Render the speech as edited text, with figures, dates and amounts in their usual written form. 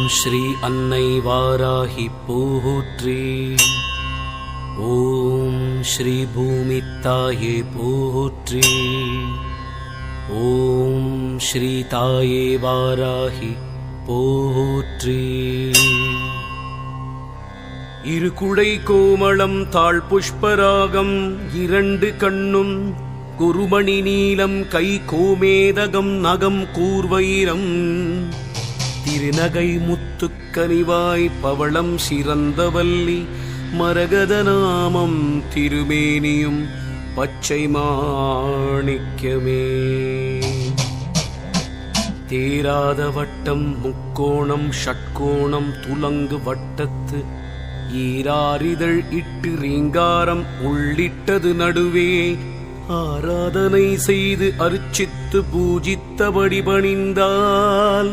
ஸ்ரீ அன்னை வாராகி போற்றி. ஓம் ஸ்ரீ பூமி தாயே போற்றி. ஓம் ஸ்ரீ தாயே வாராகி போற்றி. இரு குடை கோமளம் தாழ் புஷ்பராகம் இரண்டு கண்ணும் குருமணி நீலம் கை கோமேதகம் நகம் கூர்வைரம் திருநகை முத்துக்கனிவாய் பவளம் சிறந்தவல்லி மரகத நாமம் திருமேனியும் பச்சை மாணிக்கமே. தேராத வட்டம் முக்கோணம் ஷட்கோணம் துலங்கு வட்டத்து ஈராரிதழ் இட்டு ரீங்காரம் உள்ளிட்டது நடுவே ஆராதனை செய்து அர்ச்சித்து பூஜித்தபடி பணிந்தால்